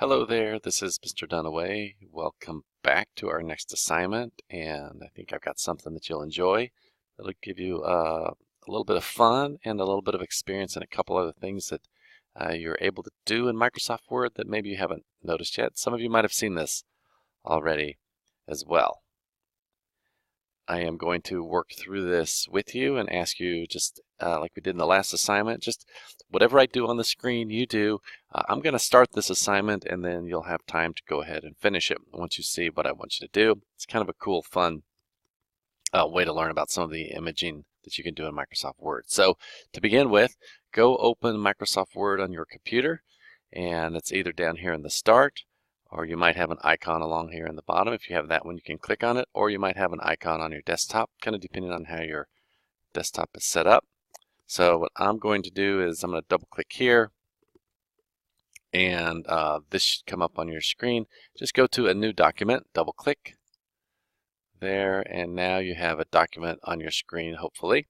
Hello there, this is Mr. Dunaway. Welcome back to our next assignment, and I think I've got something that you'll enjoy. It'll give you a little bit of fun and a little bit of experience in a couple other things that you're able to do in Microsoft Word that maybe you haven't noticed yet. Some of you might have seen this already as well. I am going to work through this with you and ask you just like we did in the last assignment, just whatever I do on the screen, you do. I'm going to start this assignment and then you'll have time to go ahead and finish it once you see what I want you to do. It's kind of a cool, fun way to learn about some of the imaging that you can do in Microsoft Word. So to begin with, go open Microsoft Word on your computer, and it's either down here in the Start, or you might have an icon along here in the bottom. If you have that one, you can click on it, or you might have an icon on your desktop, kind of depending on how your desktop is set up. So what I'm going to do is I'm going to double click here, and this should come up on your screen. Just go to a new document, double click there, and now you have a document on your screen, hopefully.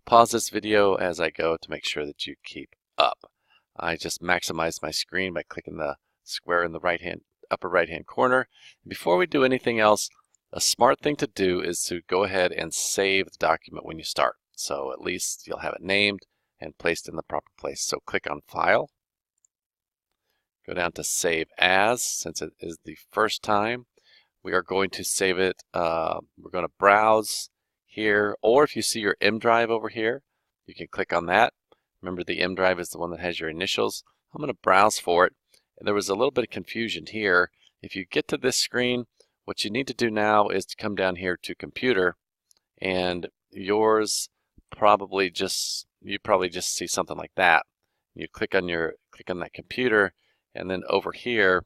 Pause this video as I go to make sure that you keep up. I just maximize my screen by clicking the square in the upper right hand corner. Before we do anything else, a smart thing to do is to go ahead and save the document when you start. So at least you'll have it named and placed in the proper place. So click on File, go down to Save As. Since it is the first time, we are going to save it. We're going to browse here, or if you see your M drive over here, you can click on that. Remember, the M drive is the one that has your initials. I'm going to browse for it. And there was a little bit of confusion here. If you get to this screen, what you need to do now is to come down here to Computer, and yours probably just see something like that. You click on that computer, and then over here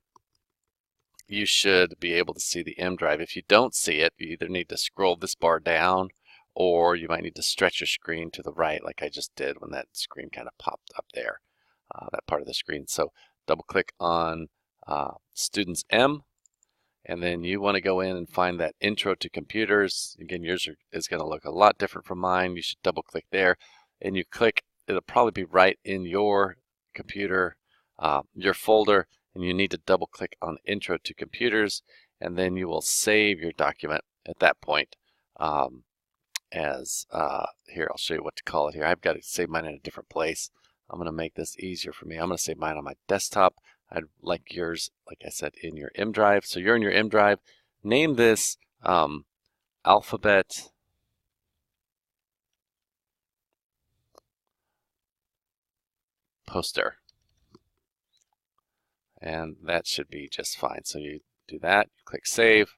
you should be able to see the M drive. If you don't see it, you either need to scroll this bar down, or you might need to stretch your screen to the right like I just did when that screen kind of popped up there, that part of the screen. So double click on Students M, and then you want to go in and find that Intro to Computers. Again, yours is going to look a lot different from mine. You should double click there, and you click, it'll probably be right in your computer, your folder, and you need to double click on Intro to Computers, and then you will save your document at that point here, I'll show you what to call it here. I've got to save mine in a different place. I'm going to make this easier for me. I'm going to save mine on my desktop. I'd like yours, like I said, in your M drive. So you're in your M drive. Name this Alphabet Poster. And that should be just fine. So you do that, you click Save.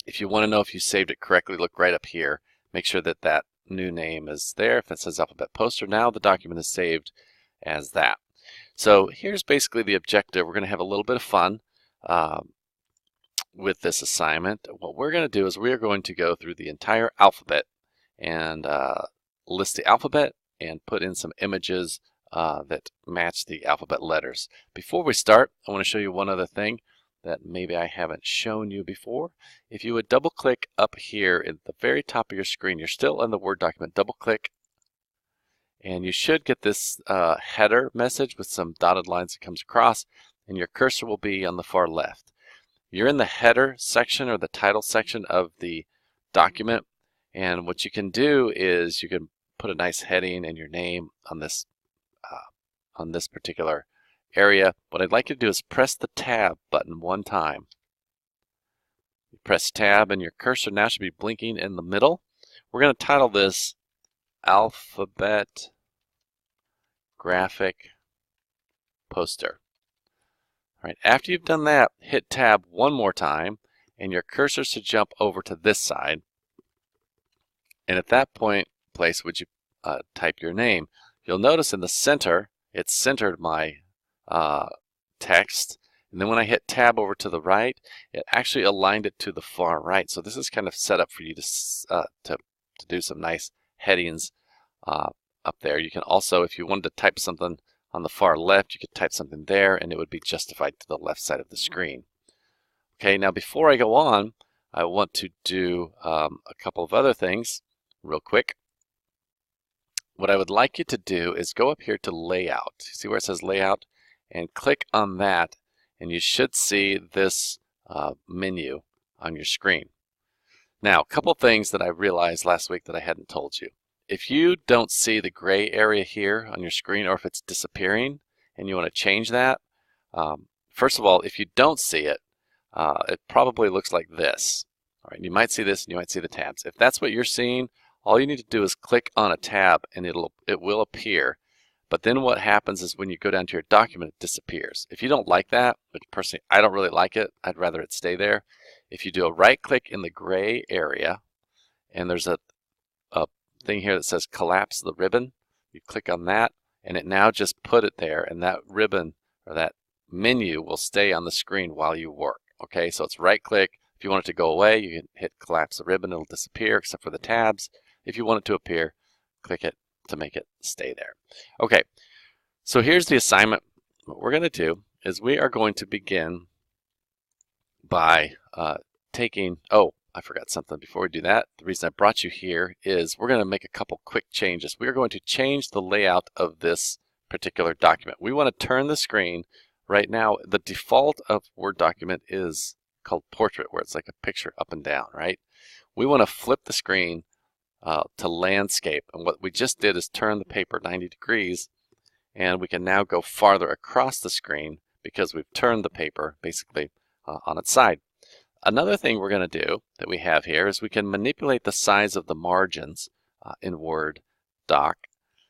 If you want to know if you saved it correctly, look right up here. Make sure that that new name is there. If it says Alphabet Poster, now the document is saved as that. So here's basically the objective. We're going to have a little bit of fun with this assignment. What we're going to do is we are going to go through the entire alphabet and list the alphabet and put in some images that match the alphabet letters. Before we start, I want to show you one other thing that maybe I haven't shown you before. If you would double click up here at the very top of your screen, you're still in the Word document, double click, and you should get this header message with some dotted lines that comes across, and your cursor will be on the far left. You're in the header section or the title section of the document, and what you can do is you can put a nice heading and your name on this particular area. What I'd like you to do is press the Tab button one time. You press Tab and your cursor now should be blinking in the middle. We're going to title this Alphabet Graphic Poster. All right, after you've done that, hit Tab one more time and your cursor should jump over to this side. And at that place would you type your name. You'll notice in the center, it's centered my text, and then when I hit Tab over to the right, it actually aligned it to the far right. So this is kind of set up for you to do some nice headings up there. You can also, if you wanted to type something on the far left, you could type something there and it would be justified to the left side of the screen. Okay, now before I go on, I want to do a couple of other things real quick. What I would like you to do is go up here to Layout. See where it says Layout? And click on that. and you should see this menu on your screen. Now, a couple things that I realized last week that I hadn't told you. If you don't see the gray area here on your screen, or if it's disappearing and you want to change that, first of all, if you don't see it, it probably looks like this. All right, you might see this and you might see the tabs. If that's what you're seeing, all you need to do is click on a tab and it will appear. But then what happens is when you go down to your document, it disappears. If you don't like that, which personally I don't really like it, I'd rather it stay there. If you do a right click in the gray area and there's a thing here that says collapse the ribbon, you click on that and it now just put it there, and that ribbon or that menu will stay on the screen while you work. Okay, so it's right click. If you want it to go away, you can hit collapse the ribbon, it'll disappear except for the tabs. If you want it to appear, click it to make it stay there. Okay, so here's the assignment. What we're going to do is we are going to begin by taking, oh, I forgot something before we do that. The reason I brought you here is we're going to make a couple quick changes. We are going to change the layout of this particular document. We want to turn the screen. Right now, the default of Word document is called portrait, where it's like a picture up and down, right? We want to flip the screen to landscape, and what we just did is turn the paper 90 degrees, and we can now go farther across the screen because we've turned the paper basically on its side. Another thing we're going to do that we have here is we can manipulate the size of the margins in Word doc.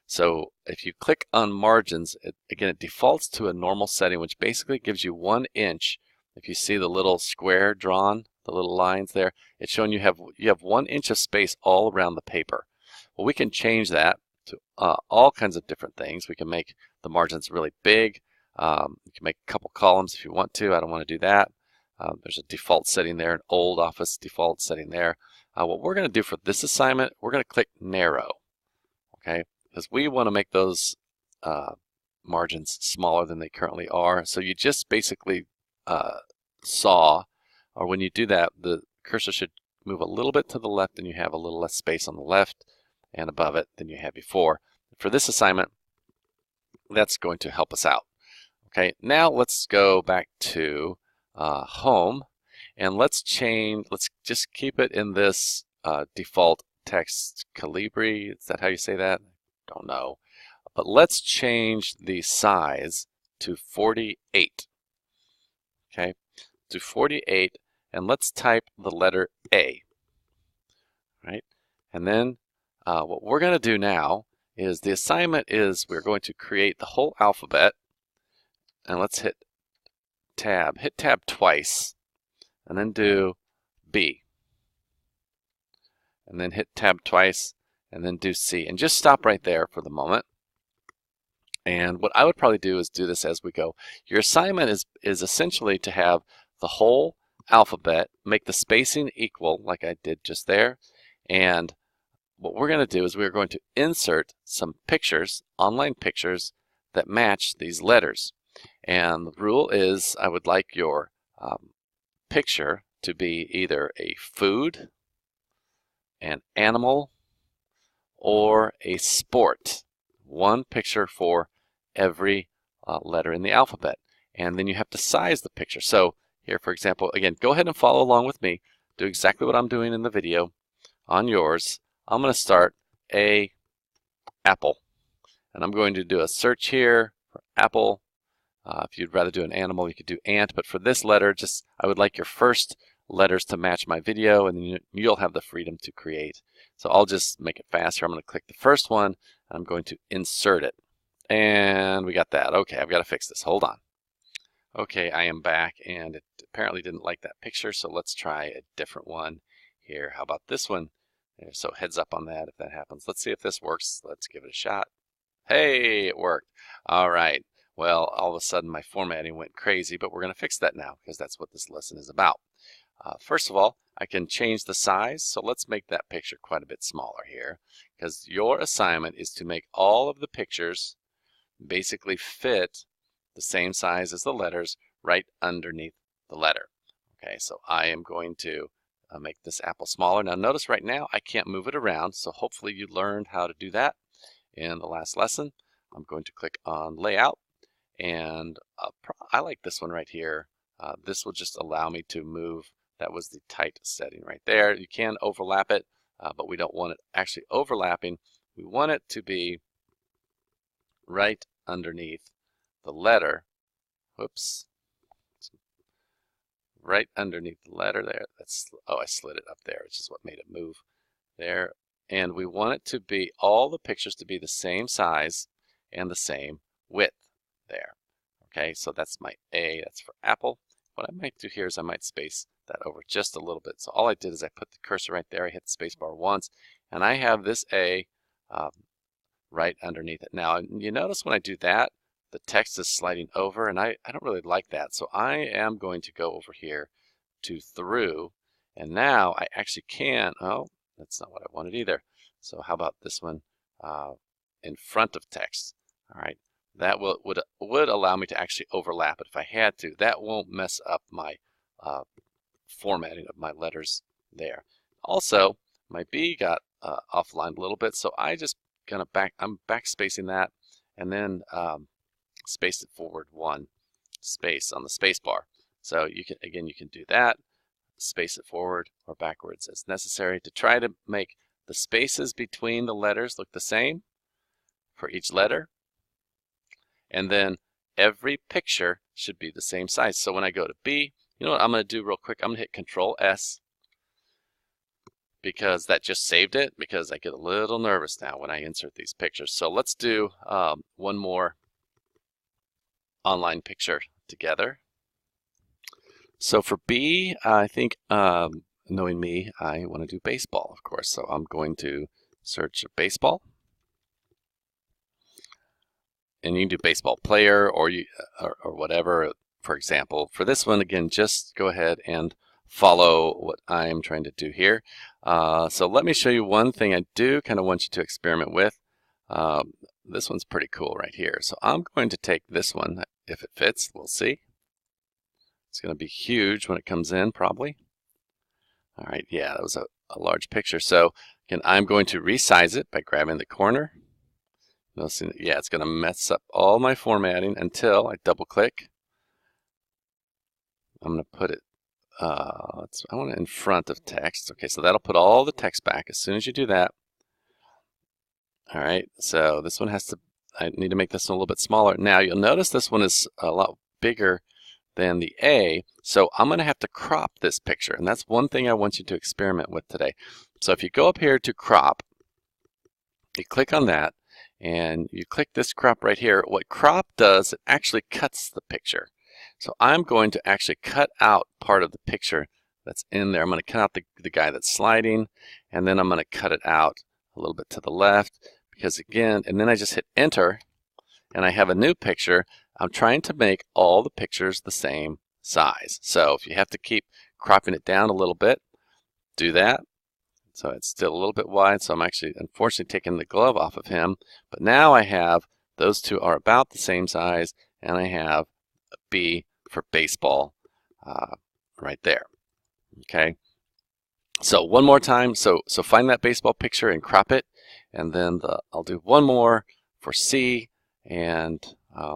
So if you click on margins, again, it defaults to a normal setting, which basically gives you 1 inch. If you see the little square drawn, the little lines there, it's showing you have 1 inch of space all around the paper. Well, we can change that to all kinds of different things. We can make the margins really big. You can make a couple columns if you want to. I don't want to do that. There's a default setting there, an old Office default setting there. What we're going to do for this assignment, we're going to click narrow, okay? Because we want to make those margins smaller than they currently are. So you just basically saw, or when you do that, the cursor should move a little bit to the left and you have a little less space on the left and above it than you had before. For this assignment, that's going to help us out. Okay, now let's go back to home, and let's just keep it in this default text Calibri. Is that how you say that? Don't know. But let's change the size to 48. Okay, to 48, and let's type the letter A. Right, and then what we're going to do now is the assignment is we're going to create the whole alphabet, and let's hit tab. Hit tab twice, and then do B. And then hit tab twice, and then do C. And just stop right there for the moment. And what I would probably do is do this as we go. Your assignment is essentially to have the whole alphabet, make the spacing equal like I did just there. And what we're going to do is we're going to insert some pictures, online pictures, that match these letters. And the rule is I would like your picture to be either a food, an animal, or a sport. One picture for every letter in the alphabet. And then you have to size the picture. So here, for example, again, go ahead and follow along with me. Do exactly what I'm doing in the video on yours. I'm going to start a apple. And I'm going to do a search here for apple. If you'd rather do an animal, you could do ant. But for this letter, just I would like your first letters to match my video, and then you'll have the freedom to create. So I'll just make it faster. I'm going to click the first one, and I'm going to insert it. And we got that. Okay, I've got to fix this. Hold on. Okay, I am back, and it apparently didn't like that picture, so let's try a different one here. How about this one? So heads up on that if that happens. Let's see if this works. Let's give it a shot. Hey, it worked. All right. Well, all of a sudden my formatting went crazy, but we're going to fix that now because that's what this lesson is about. First of all, I can change the size, so let's make that picture quite a bit smaller here, because your assignment is to make all of the pictures basically fit the same size as the letters right underneath the letter. Okay, so I am going to make this apple smaller. Now notice right now I can't move it around, so hopefully you learned how to do that in the last lesson. I'm going to click on Layout, and I like this one right here. This will just allow me to move. That was the tight setting right there. You can overlap it, but we don't want it actually overlapping. We want it to be right underneath the letter. Whoops. Right underneath the letter there. I slid it up there, which is what made it move there. And we want it to be, all the pictures to be the same size and the same width there. Okay, so that's my A, that's for Apple. What I might do here is I might space that over just a little bit. So all I did is I put the cursor right there, I hit the space bar once, and I have this A right underneath it. Now, you notice when I do that, the text is sliding over, and I don't really like that. So I am going to go over here to through, and now I actually can, oh, that's not what I wanted either. So how about this one in front of text? All right, that would allow me to actually overlap it if I had to. That won't mess up my formatting of my letters there. Also, my B got offline a little bit, so I just I'm backspacing that, and then space it forward one space on the space bar. So you can do that. Space it forward or backwards as necessary to try to make the spaces between the letters look the same for each letter. And then every picture should be the same size. So when I go to B, you know what I'm going to do real quick? I'm going to hit Control S because that just saved it, because I get a little nervous now when I insert these pictures. So let's do one more online picture together. So for B, I think, knowing me, I want to do baseball, of course. So I'm going to search baseball. And you can do baseball player or whatever. For example, for this one, again, just go ahead and follow what I'm trying to do here. So let me show you one thing I do kind of want you to experiment with. This one's pretty cool right here. So I'm going to take this one, if it fits, we'll see. It's going to be huge when it comes in, probably. All right, yeah, that was a large picture. So again, I'm going to resize it by grabbing the corner. You'll see that, yeah, it's going to mess up all my formatting until I double click. I'm going to put it, I want it in front of text. Okay, so that'll put all the text back as soon as you do that. All right, so this one I need to make this one a little bit smaller. Now you'll notice this one is a lot bigger than the A, so I'm going to have to crop this picture, and that's one thing I want you to experiment with today. So if you go up here to crop, you click on that, and you click this crop right here. What crop does, it actually cuts the picture. So I'm going to actually cut out part of the picture that's in there. I'm going to cut out the guy that's sliding, and then I'm going to cut it out a little bit to the left, because again, and then I just hit enter, and I have a new picture. I'm trying to make all the pictures the same size. So if you have to keep cropping it down a little bit, do that. So it's still a little bit wide, so I'm actually unfortunately taking the glove off of him. But now I have, those two are about the same size, and I have a B for baseball right there. Okay. So one more time, so find that baseball picture and crop it, and then I'll do one more for C, and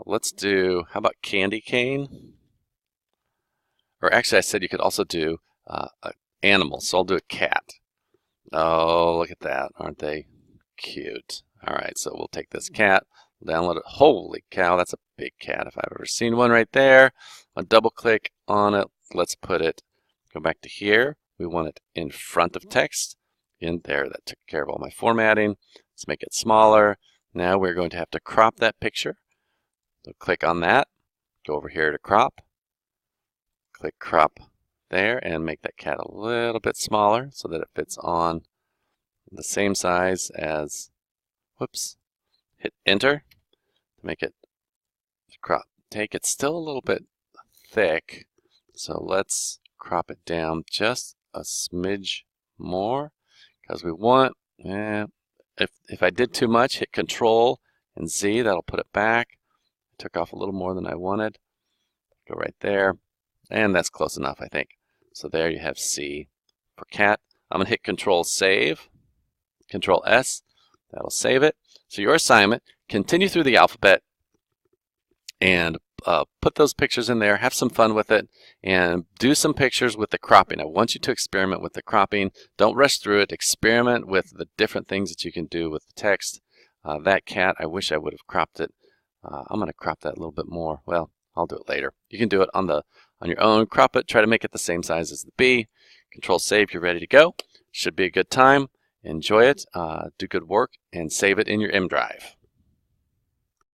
let's do, how about candy cane? Or actually, I said you could also do animals, so I'll do a cat. Oh, look at that. Aren't they cute? All right, so we'll take this cat, download it. Holy cow, that's a big cat if I've ever seen one right there. I'll double click on it. Let's put it, go back to here. We want it in front of text. In there, that took care of all my formatting. Let's make it smaller. Now we're going to have to crop that picture. So click on that, go over here to crop. Click crop there and make that cat a little bit smaller so that it fits on the same size as, whoops, hit enter to make it crop. It's still a little bit thick, so let's crop it down just a smidge more, because we want, if I did too much, hit Control and Z, that'll put it back. I took off a little more than I wanted. Go right there, and that's close enough, I think. So there you have C for cat. I'm going to hit Control Save, Control S, that'll save it. So your assignment, continue through the alphabet and put those pictures in there, have some fun with it, and do some pictures with the cropping. I want you to experiment with the cropping. Don't rush through it. Experiment with the different things that you can do with the text. That cat, I wish I would have cropped it. I'm going to crop that a little bit more. Well, I'll do it later. You can do it on your own. Crop it. Try to make it the same size as the bee. Control save. You're ready to go. Should be a good time. Enjoy it. Do good work and save it in your M drive.